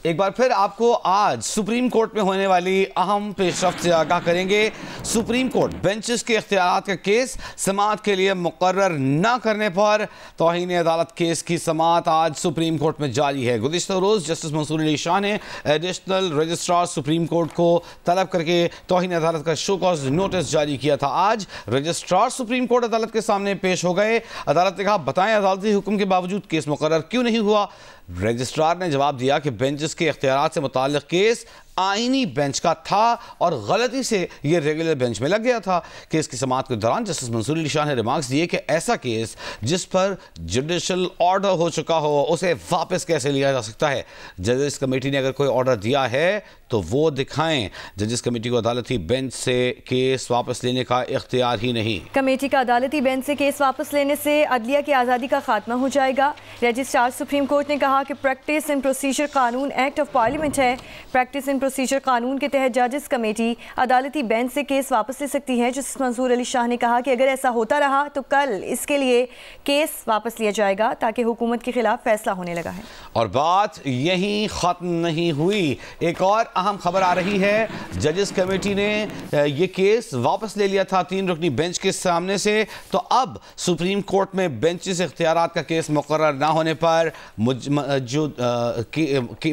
एक बार फिर आपको आज सुप्रीम कोर्ट में होने वाली अहम पेशरफ्त से आगाह करेंगे। सुप्रीम कोर्ट बेंचेस के इख्तियारात का केस समाअत के लिए मुकर्रर न करने पर तौहीन अदालत केस की समाअत आज सुप्रीम कोर्ट में जारी है। गुज़िश्ता रोज़ जस्टिस मंसूर अली शाह ने एडिशनल रजिस्ट्रार सुप्रीम कोर्ट को तलब करके तौहीन अदालत का शो कॉज नोटिस जारी किया था। आज रजिस्ट्रार सुप्रीम कोर्ट अदालत के सामने पेश हो गए। अदालत ने कहा, बताएं अदालती हुक्म के बावजूद केस मुकर्रर क्यों नहीं हुआ। रजिस्ट्रार ने जवाब दिया कि बेंचेस के इख्तियारात से मुताल्लिक़ केस आईनी बेंच का था और गलती से यह रेगुलर बेंच में लग गया था। केस की समाअत के दौरान जस्टिस मंसूर अली शाह ने रिमार्क्स दिए कि ऐसा केस जिस पर जुडिशल ऑर्डर हो चुका हो उसे वापस कैसे लिया जा सकता है। जजेस कमेटी ने अगर कोई ऑर्डर दिया है तो वो दिखाएं। जजेस कमेटी को अदालती बेंच से केस वापस लेने का इख्तियार ही नहीं। कमेटी का अदालती बेंच से केस वापस लेने से अदलिया की आज़ादी का खात्मा हो जाएगा। रजिस्ट्रार सुप्रीम कोर्ट ने कहा कि प्रैक्टिस एंड प्रोसीजर कानून एक्ट ऑफ पार्लियामेंट है। प्रैक्टिस एंड प्रोसीजर कानून के तहत जजेस कमेटी अदालती बेंच से केस वापस ले सकती है। जस्टिस मंसूर अली शाह ने कहा कि अगर ऐसा होता रहा तो कल इसके लिए केस वापस लिया जाएगा ताकि हुकूमत के खिलाफ फैसला होने लगा है। और बात यहीं ख़त्म नहीं हुई, एक और अहम खबर आ रही है। जजेस कमेटी ने ये केस वापस ले लिया था 3 रुकनी बेंच के सामने से, तो अब सुप्रीम कोर्ट में बेंचेस इख्तियारात का केस मुकर्रर ना होने पर जो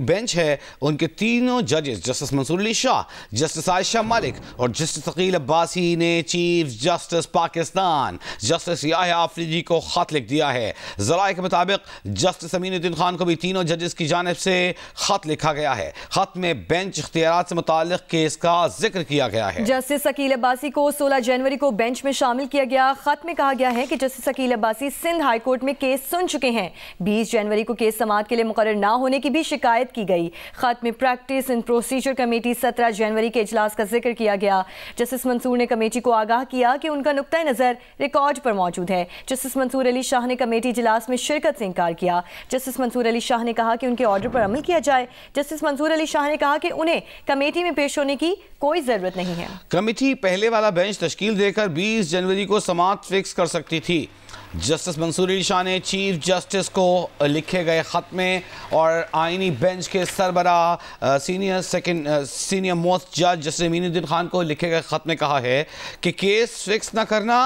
बेंच है उनके तीनों जजेस जस्टिस मंसूर अली शाह, जस्टिस आयशा मलिक और जस्टिस अकील अब्बासी ने chief justice Pakistan justice Yahya Afridi को खत लिख दिया है। ज़राए के मुताबिक जस्टिस अमीनुद्दीन खान को भी तीनों जजेस की जानिब से खत लिखा गया है। खत में बेंच इख्तियारात से मुताल्लिक़ केस का जिक्र किया गया है। जस्टिस अकील अब्बासी को 16 जनवरी को बेंच में शामिल किया गया। खत में कहा गया है कि justice Aqeel Abbasi Sindh high court में केस सुन चुके हैं। 20 जनवरी को केस समाअत के लिए मुकर्रर ना होने की भी शिकायत की गई। खत में प्रैक्टिस एंड प्रोसीजर कमेटी 17 जनवरी के इजलास का जिक्र किया गया। जस्टिस मंसूर ने कमेटी को आगाह किया कि उनका नुक्ता नज़र रिकॉर्ड पर मौजूद है। जस्टिस मंसूर अली शाह ने कमेटी इजलास में शिरकत से इनकार किया। जस्टिस मंसूर अली शाह ने कहा कि उनके ऑर्डर पर अमल किया जाए। जस्टिस मंसूर अली शाह ने कहा कि उन्हें कमेटी में पेश होने की कोई जरूरत नहीं है। कमेटी पहले वाला बेंच तश्कील देकर 20 जनवरी को समाअत फिक्स कर सकती थी। जस्टिस मंसूर अली शाह ने चीफ जस्टिस को लिखे गए ख़त में और आइनी बेंच के सरबराह सीनियर मोस्ट जज जस्टिस अमीनुद्दीन खान को लिखे गए ख़त में कहा है कि केस फिक्स न करना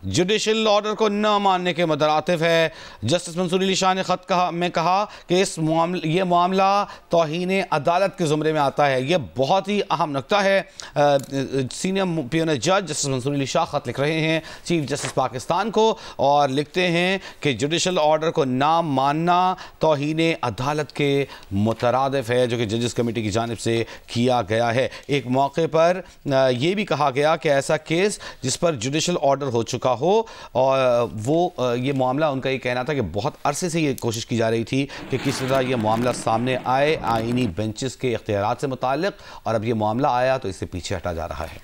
जुडिशल ऑर्डर को न मानने के मुतरातिफ है। जस्टिस मंसूर अली शाह ने ख़त में कहा कि ये मामला तौहीन अदालत के ज़ुमरे में आता है। यह बहुत ही अहम नुक्ता है। सीनियर पियोनर जज जस्टिस मंसूर अली शाह ख़त लिख रहे हैं चीफ जस्टिस पाकिस्तान को और लिखते हैं कि जुडिशल ऑर्डर को ना मानना तौहीन अदालत के मुतरादिफ है, जो कि जजेस कमेटी की जानिब से किया गया है। एक मौके पर यह भी कहा गया कि ऐसा केस जिस पर जुडिशल ऑर्डर हो चुका हो और वो ये मामला, उनका ये कहना था कि बहुत अरसे से ये कोशिश की जा रही थी कि किस तरह ये मामला सामने आए आईनी बेंचेस के इख्तियारात से मुताल्लिक़, और अब ये मामला आया तो इससे पीछे हटा जा रहा है।